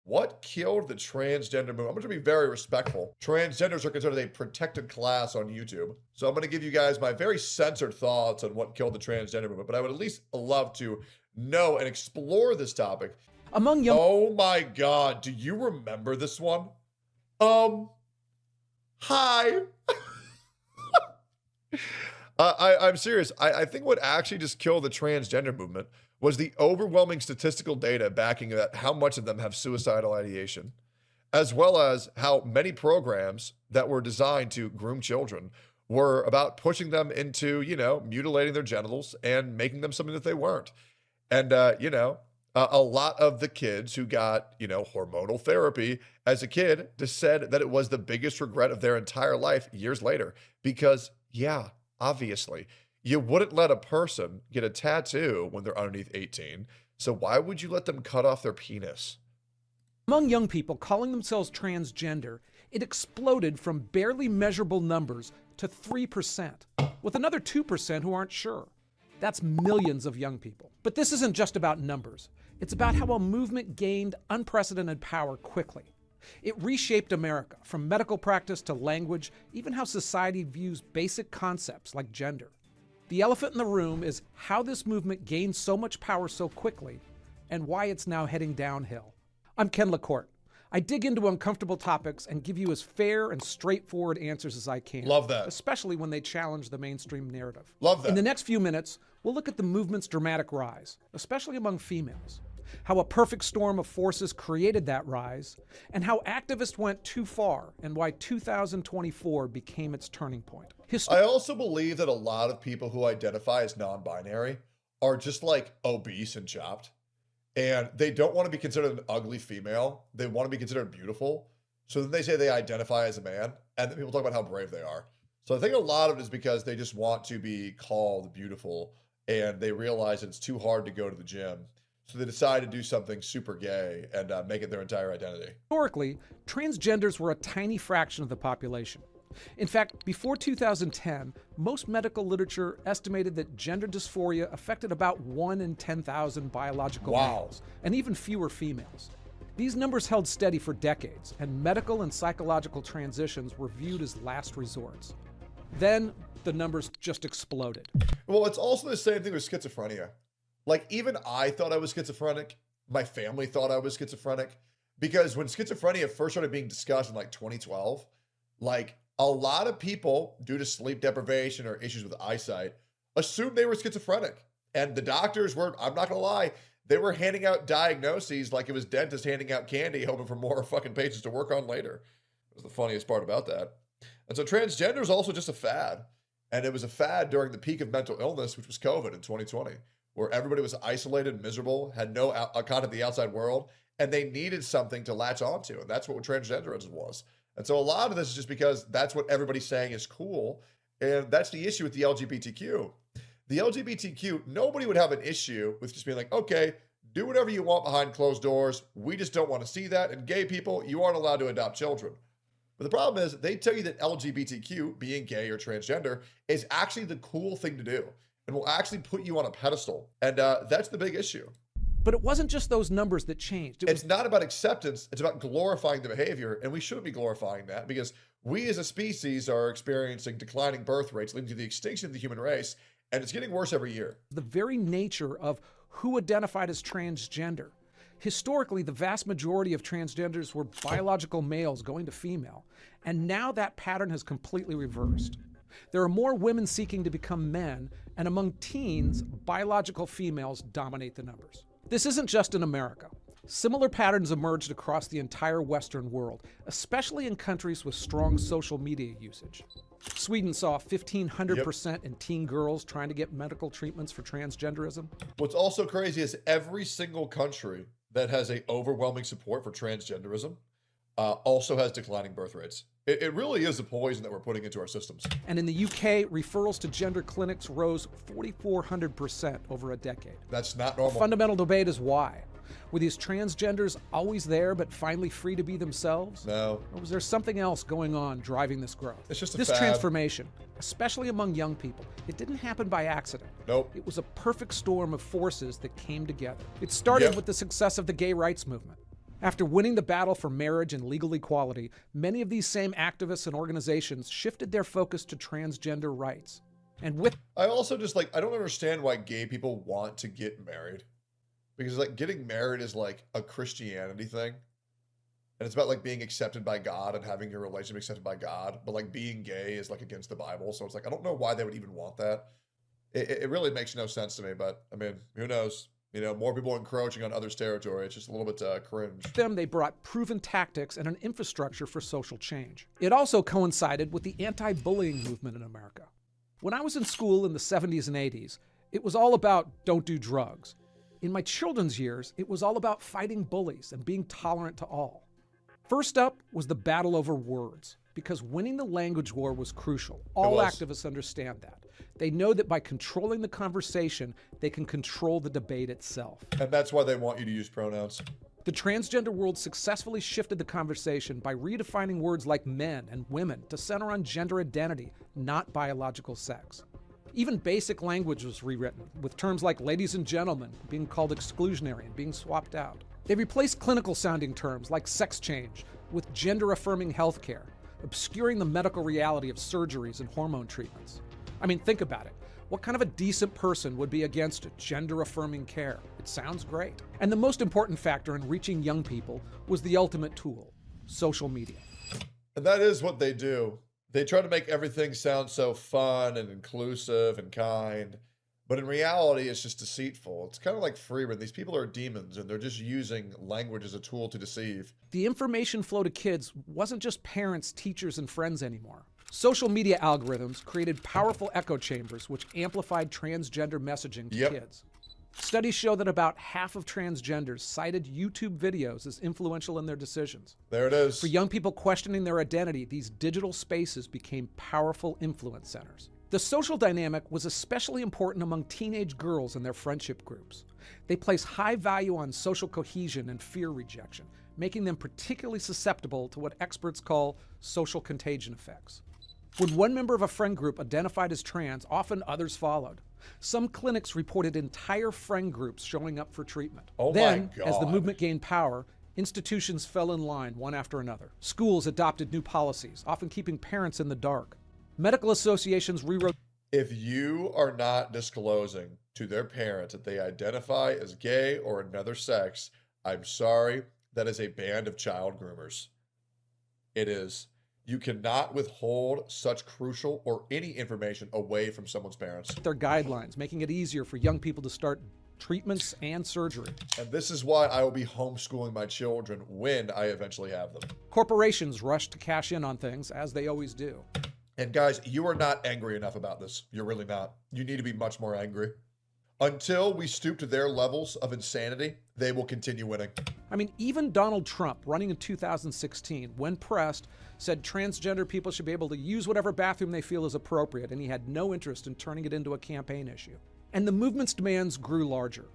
What killed the transgender movement? I'm going to be very respectful. Transgenders are considered a protected class on YouTube. So I'm going to give you guys my very censored thoughts on what killed the transgender movement. But I would at least love to know and explore this topic. Among young... Oh my God. Do you remember this one? Hi. I'm serious. I think what actually just killed the transgender movement was the overwhelming statistical data backing that how much of them have suicidal ideation, as well as how many programs that were designed to groom children were about pushing them into, mutilating their genitals and making them something that they weren't. And, a lot of the kids who got, hormonal therapy as a kid just said that it was the biggest regret of their entire life years later. Because, yeah, obviously, you wouldn't let a person get a tattoo when they're underneath 18. So why would you let them cut off their penis? Among young people calling themselves transgender, it exploded from barely measurable numbers to 3%, with another 2% who aren't sure. That's millions of young people. But this isn't just about numbers. It's about how a movement gained unprecedented power quickly. It reshaped America, from medical practice to language, even how society views basic concepts like gender. The elephant in the room is how this movement gained so much power so quickly and why it's now heading downhill. I'm Ken LaCourte. I dig into uncomfortable topics and give you as fair and straightforward answers as I can. Love that. Especially when they challenge the mainstream narrative. Love that. In the next few minutes, we'll look at the movement's dramatic rise, especially among females, how a perfect storm of forces created that rise, and how activists went too far and why 2024 became its turning point. I also believe that a lot of people who identify as non-binary are just like obese and chopped. And they don't want to be considered an ugly female. They want to be considered beautiful. So then they say they identify as a man. And then people talk about how brave they are. So I think a lot of it is because they just want to be called beautiful. And they realize it's too hard to go to the gym. So they decide to do something super gay and make it their entire identity. Historically, transgenders were a tiny fraction of the population. In fact, before 2010, most medical literature estimated that gender dysphoria affected about 1 in 10,000 biological males, and even fewer females. These numbers held steady for decades, and medical and psychological transitions were viewed as last resorts. Then, the numbers just exploded. Well, it's also the same thing with schizophrenia. Like, even I thought I was schizophrenic. My family thought I was schizophrenic. Because when schizophrenia first started being discussed in like 2012, like, a lot of people, due to sleep deprivation or issues with eyesight, assumed they were schizophrenic. And the doctors were, I'm not gonna lie, they were handing out diagnoses like it was dentists handing out candy, hoping for more fucking patients to work on later. It was the funniest part about that. And so transgender is also just a fad. And it was a fad during the peak of mental illness, which was COVID in 2020, where everybody was isolated, miserable, had no contact with the outside world, and they needed something to latch onto. And that's what transgenderism was. And so a lot of this is just because that's what everybody's saying is cool. And that's the issue with the LGBTQ. The LGBTQ, nobody would have an issue with just being like, okay, do whatever you want behind closed doors. We just don't want to see that. And gay people, you aren't allowed to adopt children. But the problem is they tell you that LGBTQ, being gay or transgender, is actually the cool thing to do and will actually put you on a pedestal. And that's the big issue. But it wasn't just those numbers that changed. It's not about acceptance. It's about glorifying the behavior. And we shouldn't be glorifying that because we as a species are experiencing declining birth rates leading to the extinction of the human race. And it's getting worse every year. The very nature of who identified as transgender. Historically, the vast majority of transgenders were biological males going to female. And now that pattern has completely reversed. There are more women seeking to become men. And among teens, biological females dominate the numbers. This isn't just in America. Similar patterns emerged across the entire Western world, especially in countries with strong social media usage. Sweden saw 1,500% in teen girls trying to get medical treatments for transgenderism. What's also crazy is every single country that has a overwhelming support for transgenderism also has declining birth rates. It really is a poison that we're putting into our systems. And in the UK, referrals to gender clinics rose 4,400% over a decade. That's not normal. The fundamental debate is why. Were these transgenders always there but finally free to be themselves? No. Or was there something else going on driving this growth? It's just a This fad. transformation, especially among young people, it didn't happen by accident. Nope. It was a perfect storm of forces that came together. It started with the success of the gay rights movement. After winning the battle for marriage and legal equality, many of these same activists and organizations shifted their focus to transgender rights. And with I also just like, I don't understand why gay people want to get married. Because like getting married is like a Christianity thing. And it's about like being accepted by God and having your relationship accepted by God. But like being gay is like against the Bible. So it's like, I don't know why they would even want that. It really makes no sense to me. But I mean, who knows? You know, more people encroaching on others' territory. It's just a little bit cringe. them, they brought proven tactics and an infrastructure for social change. It also coincided with the anti-bullying movement in America. When I was in school in the 70s and 80s, it was all about don't do drugs. In my children's years, it was all about fighting bullies and being tolerant to all. First up was the battle over words, because winning the language war was crucial. All activists understand that. They know that by controlling the conversation, they can control the debate itself. And that's why they want you to use pronouns. The transgender world successfully shifted the conversation by redefining words like men and women to center on gender identity, not biological sex. Even basic language was rewritten, with terms like ladies and gentlemen being called exclusionary and being swapped out. They replaced clinical-sounding terms like sex change with gender-affirming healthcare, obscuring the medical reality of surgeries and hormone treatments. I mean, think about it. What kind of a decent person would be against gender-affirming care? It sounds great. And the most important factor in reaching young people was the ultimate tool, social media. And that is what they do. They try to make everything sound so fun and inclusive and kind, but in reality, it's just deceitful. It's kind of like Freeman. These people are demons, and they're just using language as a tool to deceive. The information flow to kids wasn't just parents, teachers, and friends anymore. Social media algorithms created powerful echo chambers which amplified transgender messaging to kids. Studies show that about half of transgenders cited YouTube videos as influential in their decisions. There it is. For young people questioning their identity, these digital spaces became powerful influence centers. The social dynamic was especially important among teenage girls and their friendship groups. They place high value on social cohesion and fear rejection, making them particularly susceptible to what experts call social contagion effects. When one member of a friend group identified as trans, often others followed. Some clinics reported entire friend groups showing up for treatment. Oh then, my God. as the movement gained power, institutions fell in line one after another. Schools adopted new policies, often keeping parents in the dark. Medical associations rewrote. If you are not disclosing to their parents that they identify as gay or another sex, I'm sorry, that is a band of child groomers. It is. You cannot withhold such crucial or any information away from someone's parents. Their guidelines, making it easier for young people to start treatments and surgery. And this is why I will be homeschooling my children when I eventually have them. Corporations rush to cash in on things, as they always do. And guys, you are not angry enough about this. You're really not. You need to be much more angry. Until we stoop to their levels of insanity, they will continue winning. I mean, even Donald Trump, running in 2016, when pressed, said transgender people should be able to use whatever bathroom they feel is appropriate, and he had no interest in turning it into a campaign issue. And the movement's demands grew larger.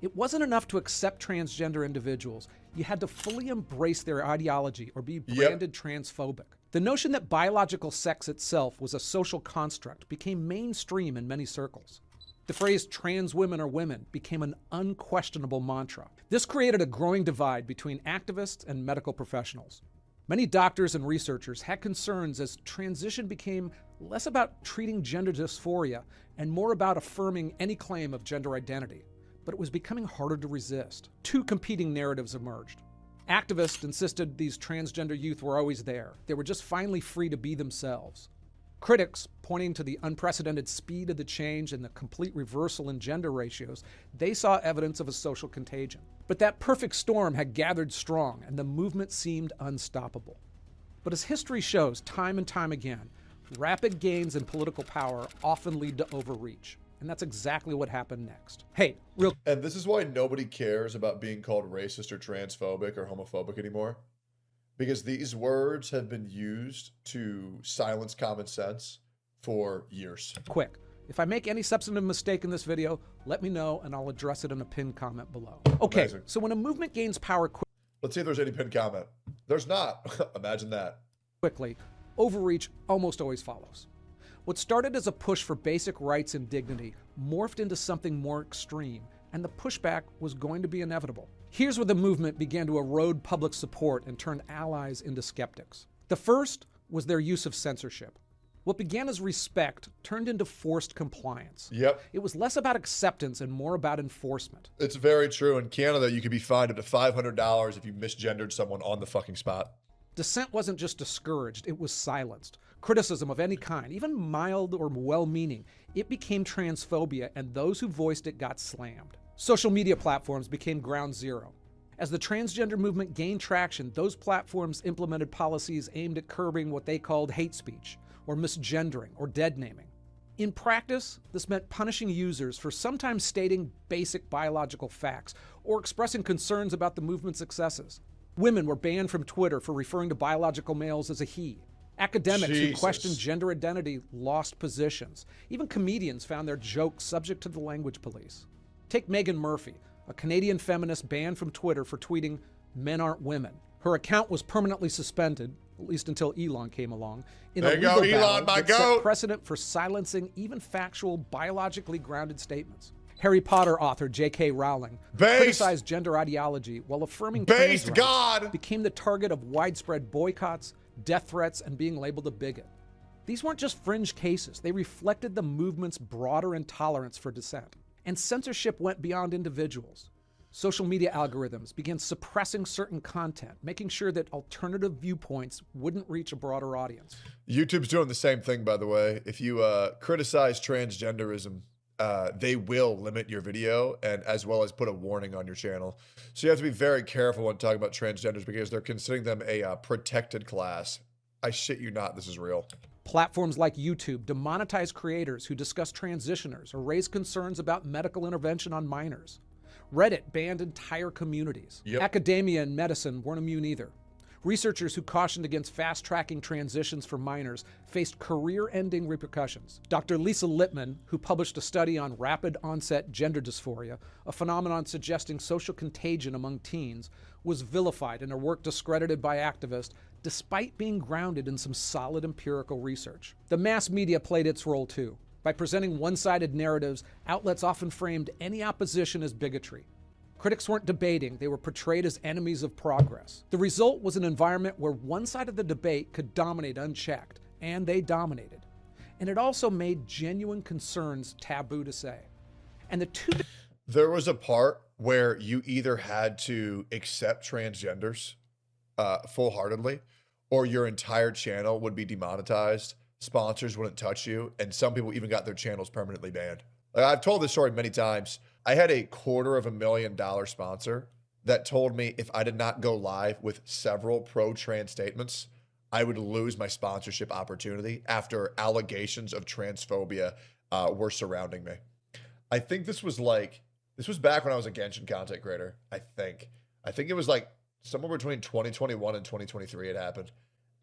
It wasn't enough to accept transgender individuals. You had to fully embrace their ideology or be branded transphobic. The notion that biological sex itself was a social construct became mainstream in many circles. The phrase trans women are women became an unquestionable mantra. This created a growing divide between activists and medical professionals. Many doctors and researchers had concerns as transition became less about treating gender dysphoria and more about affirming any claim of gender identity. But it was becoming harder to resist. Two competing narratives emerged. Activists insisted these transgender youth were always there. They were just finally free to be themselves. Critics, pointing to the unprecedented speed of the change and the complete reversal in gender ratios, they saw evidence of a social contagion. But that perfect storm had gathered strong, and the movement seemed unstoppable. But as history shows time and time again, rapid gains in political power often lead to overreach. And that's exactly what happened next. Hey, And this is why nobody cares about being called racist or transphobic or homophobic anymore. Because these words have been used to silence common sense for years. quick. If I make any substantive mistake in this video, let me know and I'll address it in a pinned comment below. Okay, Amazing. so when a movement gains power Let's see if there's any pinned comment. There's not. Imagine that. quickly, overreach almost always follows. What started as a push for basic rights and dignity morphed into something more extreme, and the pushback was going to be inevitable. Here's where the movement began to erode public support and turned allies into skeptics. The first was their use of censorship. What began as respect turned into forced compliance. Yep. It was less about acceptance and more about enforcement. It's very true. In Canada, you could be fined up to $500 if you misgendered someone on the fucking spot. Dissent wasn't just discouraged, it was silenced. Criticism of any kind, even mild or well-meaning, it became transphobia, and those who voiced it got slammed. Social media platforms became ground zero. As the transgender movement gained traction, those platforms implemented policies aimed at curbing what they called hate speech, or misgendering, or dead naming. In practice, this meant punishing users for sometimes stating basic biological facts or expressing concerns about the movement's excesses. Women were banned from Twitter for referring to biological males as a he. Academics who questioned gender identity lost positions. Even comedians found their jokes subject to the language police. Take Megan Murphy, a Canadian feminist banned from Twitter for tweeting, "Men aren't women." Her account was permanently suspended, at least until Elon came along, in a legal battle that set precedent for silencing even factual, biologically grounded statements. Harry Potter author J.K. Rowling criticized gender ideology while affirming trans rights, became the target of widespread boycotts, death threats, and being labeled a bigot. These weren't just fringe cases. They reflected the movement's broader intolerance for dissent. And censorship went beyond individuals. Social media algorithms began suppressing certain content, making sure that alternative viewpoints wouldn't reach a broader audience. YouTube's doing the same thing, by the way. If you criticize transgenderism, they will limit your video and as well as put a warning on your channel. So you have to be very careful when talking about transgenders because they're considering them a protected class. I shit you not, this is real. Platforms like YouTube demonetize creators who discuss transitioners or raise concerns about medical intervention on minors. Reddit banned entire communities. Academia and medicine weren't immune either. Researchers who cautioned against fast-tracking transitions for minors faced career-ending repercussions. Dr. Lisa Lippman, who published a study on rapid-onset gender dysphoria, a phenomenon suggesting social contagion among teens, was vilified and her work discredited by activists despite being grounded in some solid empirical research. The mass media played its role too. By presenting one-sided narratives, outlets often framed any opposition as bigotry. Critics weren't debating, they were portrayed as enemies of progress. The result was an environment where one side of the debate could dominate unchecked, and they dominated. And it also made genuine concerns taboo to say. And the two... There was a part where you either had to accept transgenders full-heartedly, or your entire channel would be demonetized. Sponsors wouldn't touch you, and some people even got their channels permanently banned. Like, I've told this story many times. I had a $250,000 sponsor that told me if I did not go live with several pro-trans statements, I would lose my sponsorship opportunity after allegations of transphobia were surrounding me. I think this was back when I was a Genshin content creator, I think it was like somewhere between 2021 and 2023 it happened.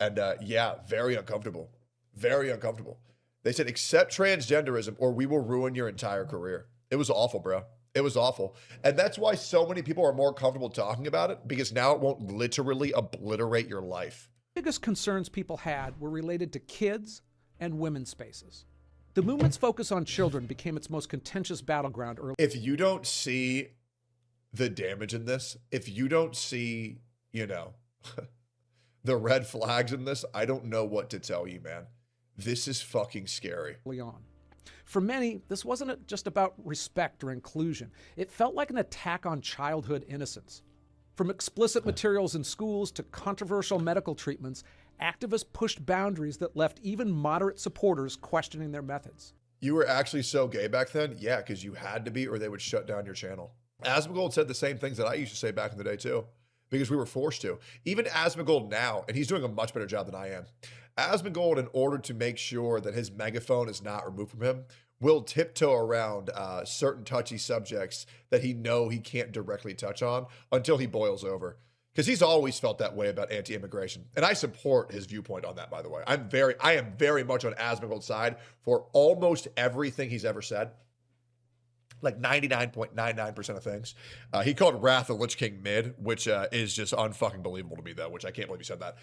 And yeah, very uncomfortable. Very uncomfortable. They said, accept transgenderism or we will ruin your entire career. It was awful, bro. It was awful. And that's why so many people are more comfortable talking about it, because now it won't literally obliterate your life. The biggest concerns people had were related to kids and women's spaces. The movement's focus on children became its most contentious battleground early. If you don't see the damage in this, if you don't see, you know, the red flags in this, I don't know what to tell you, man. This is fucking scary. On. For many, this wasn't just about respect or inclusion. It felt like an attack on childhood innocence. From explicit materials in schools to controversial medical treatments, activists pushed boundaries that left even moderate supporters questioning their methods. You were actually so gay back then? Yeah, because you had to be or they would shut down your channel. Asmongold said the same things that I used to say back in the day too, because we were forced to. Even Asmongold now, and he's doing a much better job than I am. Asmongold, in order to make sure that his megaphone is not removed from him, will tiptoe around certain touchy subjects that he can't directly touch on until he boils over. Because he's always felt that way about anti-immigration. And I support his viewpoint on that, by the way. I am very much on Asmongold's side for almost everything he's ever said. Like 99.99% of things. He called Wrath of Lich King mid, which is just unfucking believable to me, though, which I can't believe he said that.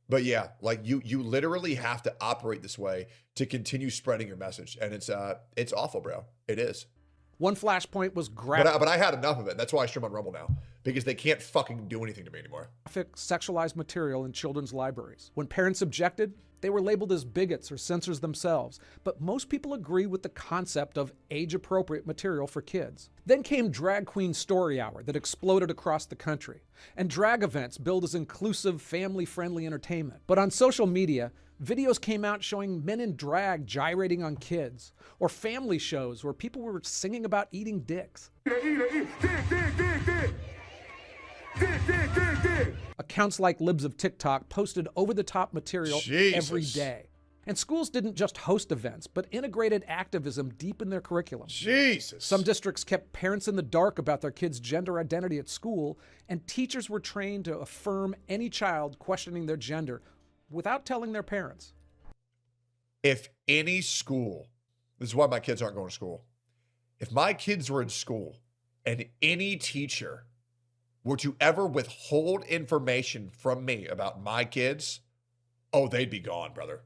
But yeah, like you literally have to operate this way to continue spreading your message. And it's awful, bro. It is. One flashpoint was but I had enough of it. That's why I stream on Rumble now, because they can't fucking do anything to me anymore. graphic, sexualized material in children's libraries. When parents objected, they were labeled as bigots or censors themselves, but most people agree with the concept of age-appropriate material for kids. Then came Drag Queen Story Hour that exploded across the country, and drag events billed as inclusive, family-friendly entertainment. But on social media, videos came out showing men in drag gyrating on kids, or family shows where people were singing about eating dicks. Accounts like Libs of TikTok posted over-the-top material every day. And schools didn't just host events, but integrated activism deep in their curriculum. Jesus. Some districts kept parents in the dark about their kids' gender identity at school, and teachers were trained to affirm any child questioning their gender without telling their parents. If any school, this is why my kids aren't going to school. If my kids were in school and any teacher were to ever withhold information from me about my kids, oh, they'd be gone, brother.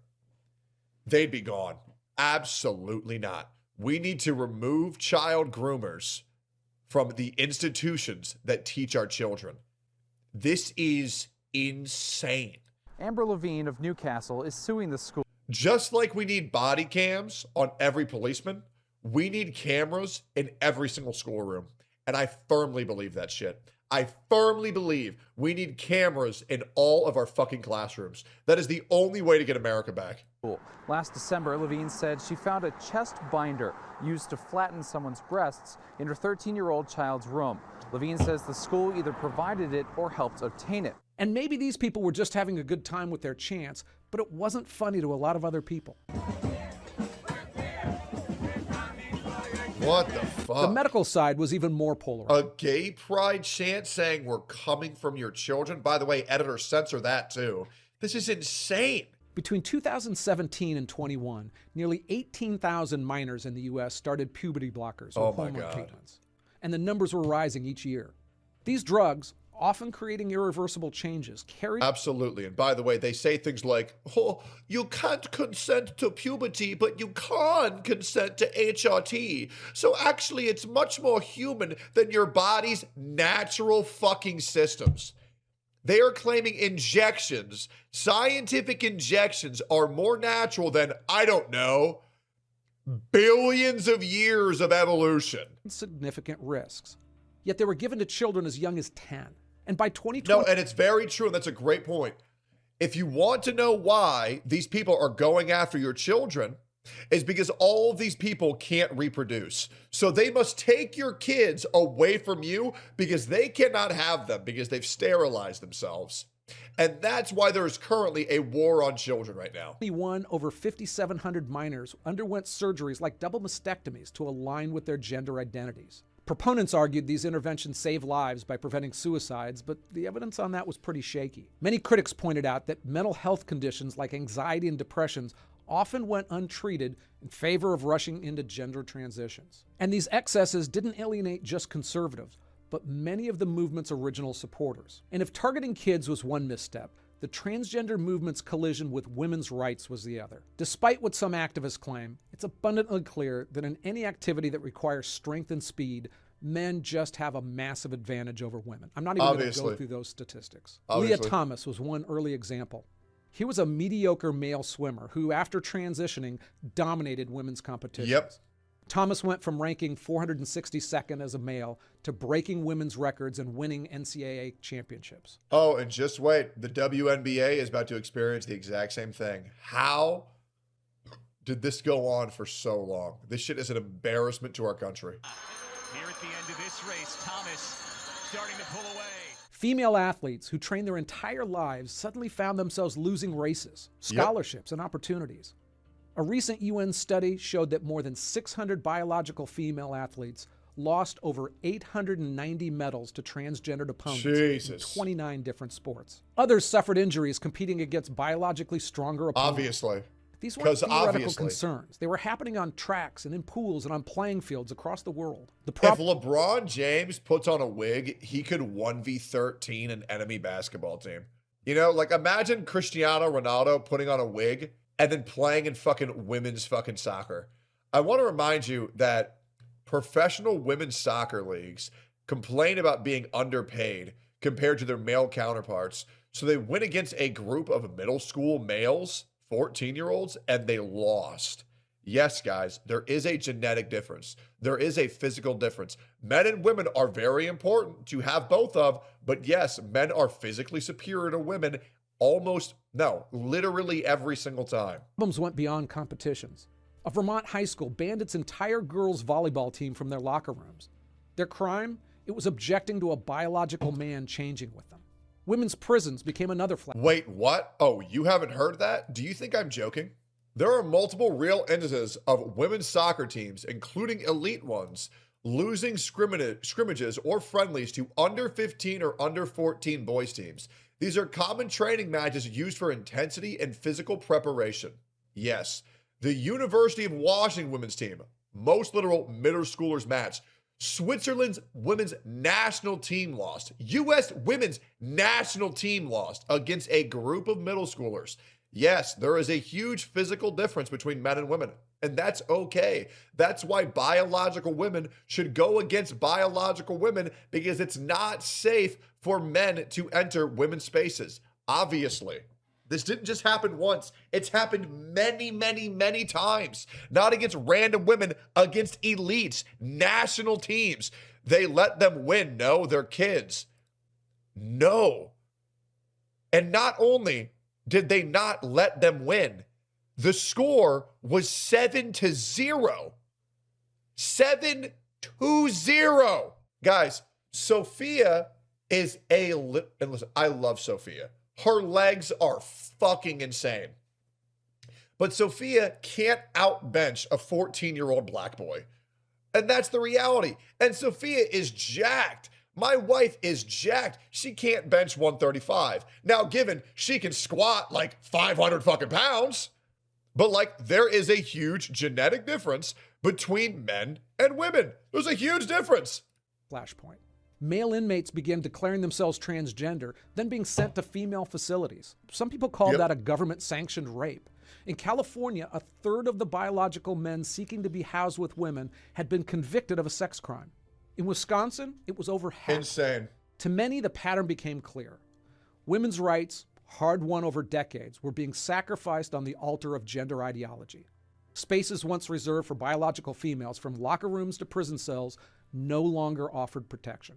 They'd be gone. Absolutely not. We need to remove child groomers from the institutions that teach our children. This is insane. Amber Levine of Newcastle is suing the school. Just like we need body cams on every policeman, we need cameras in every single schoolroom. And I firmly believe that shit. I firmly believe we need cameras in all of our fucking classrooms. That is the only way to get America back. Last December, Levine said she found a chest binder used to flatten someone's breasts in her 13-year-old child's room. Levine says the school either provided it or helped obtain it. And maybe these people were just having a good time with their chance, but it wasn't funny to a lot of other people. What the fuck? The medical side was even more polarized. A gay pride chant saying we're coming from your children. By the way, editor, censor that too. This is insane. Between 2017 and 21, nearly 18,000 minors in the U.S. started puberty blockers or hormone treatments. And the numbers were rising each year. These drugs, often creating irreversible changes, carry... Absolutely. And by the way, they say things like, oh, you can't consent to puberty, but you can consent to HRT. So actually, it's much more human than your body's natural fucking systems. They are claiming injections, scientific injections, are more natural than, I don't know, billions of years of evolution. Significant risks. Yet they were given to children as young as 10. And by 2020... No, and it's very true, and that's a great point. If you want to know why these people are going after your children, is because all of these people can't reproduce. So they must take your kids away from you because they cannot have them because they've sterilized themselves. And that's why there is currently a war on children right now. Over 5,700 minors underwent surgeries like double mastectomies to align with their gender identities. Proponents argued these interventions save lives by preventing suicides, but the evidence on that was pretty shaky. Many critics pointed out that mental health conditions like anxiety and depressions often went untreated in favor of rushing into gender transitions. And these excesses didn't alienate just conservatives, but many of the movement's original supporters. And if targeting kids was one misstep, the transgender movement's collision with women's rights was the other. Despite what some activists claim, it's abundantly clear that in any activity that requires strength and speed, men just have a massive advantage over women. I'm not even going to go through those statistics. Leah Thomas was one early example. He was a mediocre male swimmer who, after transitioning, dominated women's competitions. Yep. Thomas went from ranking 462nd as a male to breaking women's records and winning NCAA championships. Oh, and just wait. The WNBA is about to experience the exact same thing. How did this go on for so long? This shit is an embarrassment to our country. Here at the end of this race, Thomas starting to pull away. Female athletes who trained their entire lives suddenly found themselves losing races, scholarships, and opportunities. A recent UN study showed that more than 600 biological female athletes lost over 890 medals to transgendered opponents in 29 different sports. Others suffered injuries competing against biologically stronger opponents. Obviously. These weren't theoretical concerns. They were happening on tracks and in pools and on playing fields across the world. If LeBron James puts on a wig, he could 1v13 an enemy basketball team. You know, like imagine Cristiano Ronaldo putting on a wig and then playing in fucking women's fucking soccer. I want to remind you that professional women's soccer leagues complain about being underpaid compared to their male counterparts. So they went against a group of middle school males, 14-year-olds, and they lost. Yes, guys, there is a genetic difference. There is a physical difference. Men and women are very important to have both of, but yes, men are physically superior to women literally every single time. Problems went beyond competitions. A Vermont high school banned its entire girls' volleyball team from their locker rooms. Their crime? It was objecting to a biological man changing with them. Women's prisons became another flag. Wait, what? Oh, you haven't heard that? Do you think I'm joking? There are multiple real instances of women's soccer teams, including elite ones, losing scrimmages or friendlies to under 15 or under 14 boys teams. These are common training matches used for intensity and physical preparation. Yes, the University of Washington women's team, most literal middle schoolers match. Switzerland's women's national team lost. U.S. women's national team lost against a group of middle schoolers. Yes, there is a huge physical difference between men and women, and that's okay. That's why biological women should go against biological women, because it's not safe for men to enter women's spaces. Obviously, this didn't just happen once. It's happened many, many, many times. Not against random women, against elites, national teams. They let them win. No, they're kids. No. And not only did they not let them win, the score was 7-0. 7-0. Guys, Sophia is and listen, I love Sophia. Her legs are fucking insane. But Sophia can't outbench a 14-year-old black boy. And that's the reality. And Sophia is jacked. My wife is jacked. She can't bench 135. Now, given she can squat like 500 fucking pounds, but like there is a huge genetic difference between men and women. There's a huge difference. Flashpoint. Male inmates began declaring themselves transgender, then being sent to female facilities. Some people call that a government-sanctioned rape. In California, a third of the biological men seeking to be housed with women had been convicted of a sex crime. In Wisconsin, it was over half. Insane. To many, the pattern became clear. Women's rights, hard-won over decades, were being sacrificed on the altar of gender ideology. Spaces once reserved for biological females, from locker rooms to prison cells, no longer offered protection.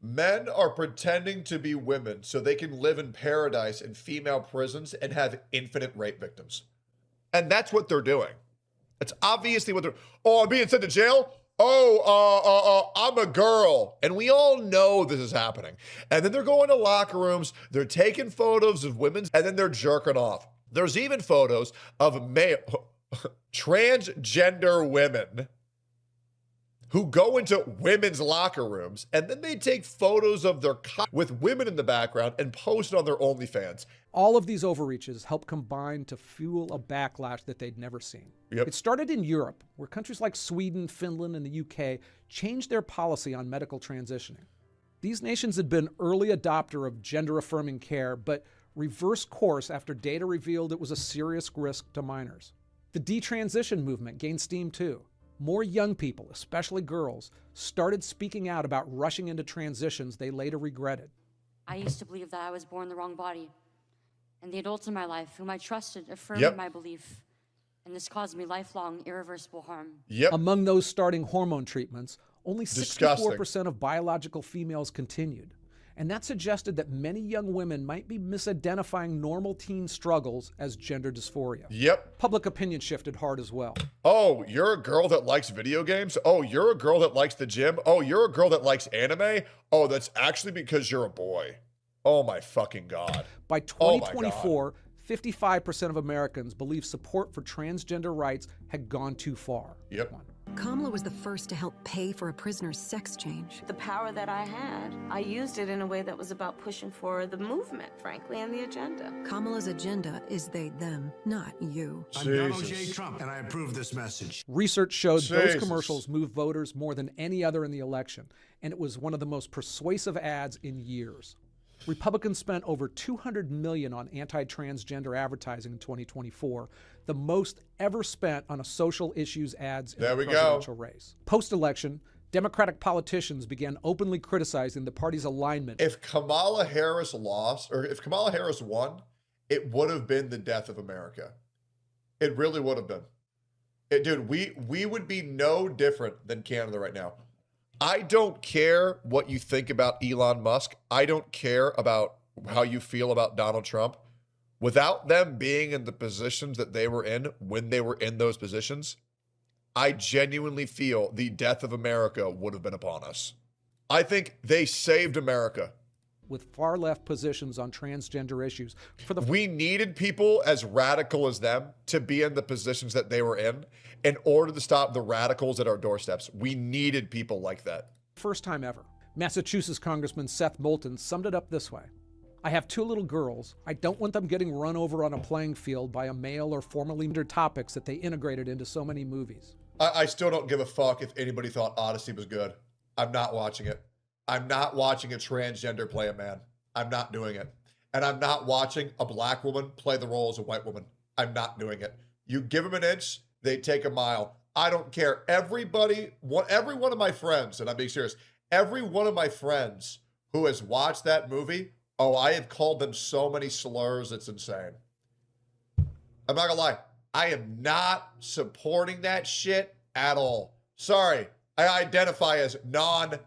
Men are pretending to be women so they can live in paradise in female prisons and have infinite rape victims. And that's what they're doing. It's obviously what they're... Oh, I'm being sent to jail? I'm a girl. And we all know this is happening. And then they're going to locker rooms, they're taking photos of women, and then they're jerking off. There's even photos of transgender women who go into women's locker rooms, and then they take photos of their with women in the background and post it on their OnlyFans. All of these overreaches help combine to fuel a backlash that they'd never seen. Yep. It started in Europe, where countries like Sweden, Finland, and the UK changed their policy on medical transitioning. These nations had been early adopter of gender-affirming care, but reversed course after data revealed it was a serious risk to minors. The detransition movement gained steam too. More young people, especially girls, started speaking out about rushing into transitions they later regretted. I used to believe that I was born in the wrong body, and the adults in my life whom I trusted affirmed my belief, and this caused me lifelong, irreversible harm. Among those starting hormone treatments, only 64% of biological females continued. And that suggested that many young women might be misidentifying normal teen struggles as gender dysphoria. Public opinion shifted hard as well. Oh, you're a girl that likes video games? Oh, you're a girl that likes the gym? Oh, you're a girl that likes anime? Oh, that's actually because you're a boy. Oh my fucking God. By 2024, 55% of Americans believe support for transgender rights had gone too far. Kamala was the first to help pay for a prisoner's sex change. The power that I had, I used it in a way that was about pushing for the movement, frankly, and the agenda. Kamala's agenda is they, them, not you. I'm Donald J. Trump, and I approve this message. Research showed those commercials moved voters more than any other in the election, and it was one of the most persuasive ads in years. Republicans spent over $200 million on anti-transgender advertising in 2024, the most ever spent on a social issues ads in the presidential race. Post-election, Democratic politicians began openly criticizing the party's alignment. If Kamala Harris lost, or if Kamala Harris won, it would have been the death of America. It really would have been. Dude, we would be no different than Canada right now. I don't care what you think about Elon Musk. I don't care about how you feel about Donald Trump. Without them being in the positions that they were in when they were in those positions, I genuinely feel the death of America would have been upon us. I think they saved America. With far-left positions on transgender issues. We needed people as radical as them to be in the positions that they were in order to stop the radicals at our doorsteps. We needed people like that. First time ever. Massachusetts Congressman Seth Moulton summed it up this way. I have 2 little girls. I don't want them getting run over on a playing field by a male or formerly gendered topics that they integrated into so many movies. I still don't give a fuck if anybody thought Odyssey was good. I'm not watching it. I'm not watching a transgender play a man. I'm not doing it. And I'm not watching a black woman play the role as a white woman. I'm not doing it. You give them an inch, they take a mile. I don't care. Every one of my friends, and I'm being serious, every one of my friends who has watched that movie, oh, I have called them so many slurs, it's insane. I'm not gonna lie. I am not supporting that shit at all. Sorry, I identify as non-binary.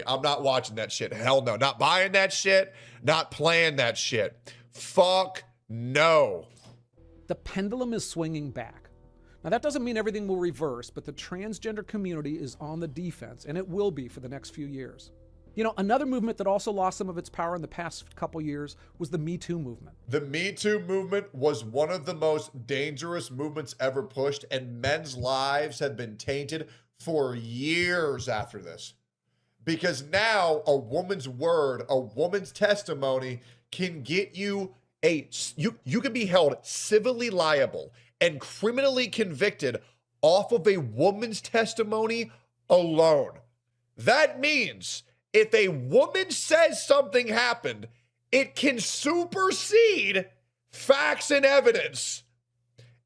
I'm not watching that shit. Hell no. Not buying that shit. Not playing that shit. Fuck no. The pendulum is swinging back. Now, that doesn't mean everything will reverse, but the transgender community is on the defense, and it will be for the next few years. You know, another movement that also lost some of its power in the past couple years was the MeToo movement. The MeToo movement was one of the most dangerous movements ever pushed, and men's lives have been tainted for years after this. Because now a woman's word, a woman's testimony can get you you can be held civilly liable and criminally convicted off of a woman's testimony alone. That means if a woman says something happened, it can supersede facts and evidence.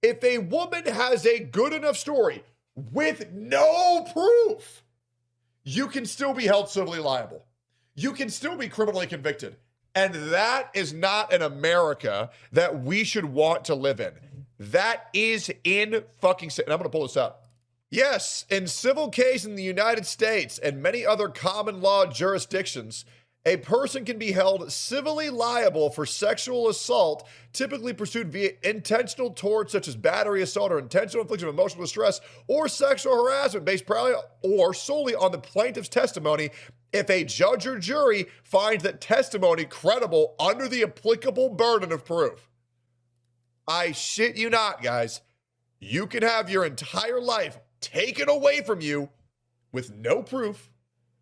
If a woman has a good enough story with no proof, you can still be held civilly liable. You can still be criminally convicted. And that is not an America that we should want to live in. That is in fucking, and I'm going to pull this up. Yes, in civil case in the United States and many other common law jurisdictions, a person can be held civilly liable for sexual assault, typically pursued via intentional torts such as battery, assault, or intentional infliction of emotional distress, or sexual harassment based primarily or solely on the plaintiff's testimony if a judge or jury finds that testimony credible under the applicable burden of proof. I shit you not, guys. You can have your entire life taken away from you with no proof,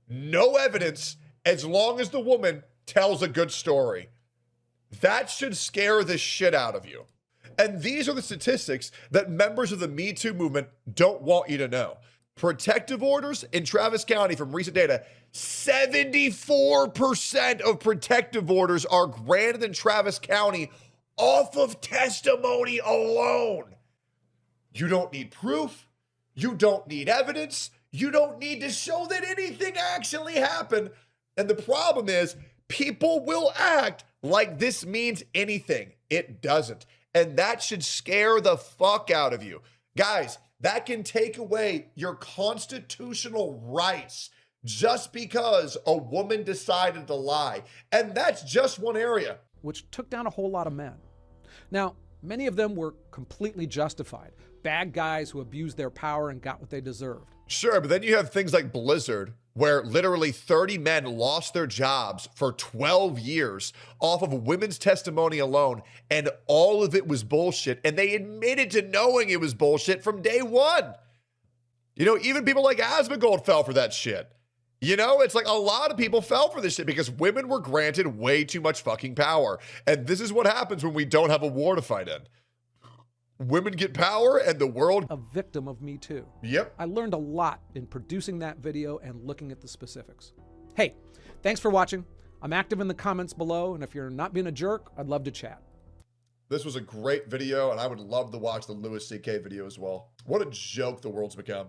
no evidence, as long as the woman tells a good story. That should scare the shit out of you. And these are the statistics that members of the Me Too movement don't want you to know. Protective orders in Travis County from recent data, 74% of protective orders are granted in Travis County off of testimony alone. You don't need proof. You don't need evidence. You don't need to show that anything actually happened. And the problem is, people will act like this means anything. It doesn't. And that should scare the fuck out of you. Guys, that can take away your constitutional rights just because a woman decided to lie. And that's just one area. Which took down a whole lot of men. Now, many of them were completely justified. Bad guys who abused their power and got what they deserved. Sure, but then you have things like Blizzard, where literally 30 men lost their jobs for 12 years off of women's testimony alone, and all of it was bullshit, and they admitted to knowing it was bullshit from day one. You know, even people like Asmongold fell for that shit. You know, it's like a lot of people fell for this shit because women were granted way too much fucking power. And this is what happens when we don't have a war to fight in. Women get power and the world... A victim of Me Too. Yep. I learned a lot in producing that video and looking at the specifics. Hey, thanks for watching. I'm active in the comments below, and if you're not being a jerk, I'd love to chat. This was a great video, and I would love to watch the Louis C.K. video as well. What a joke the world's become.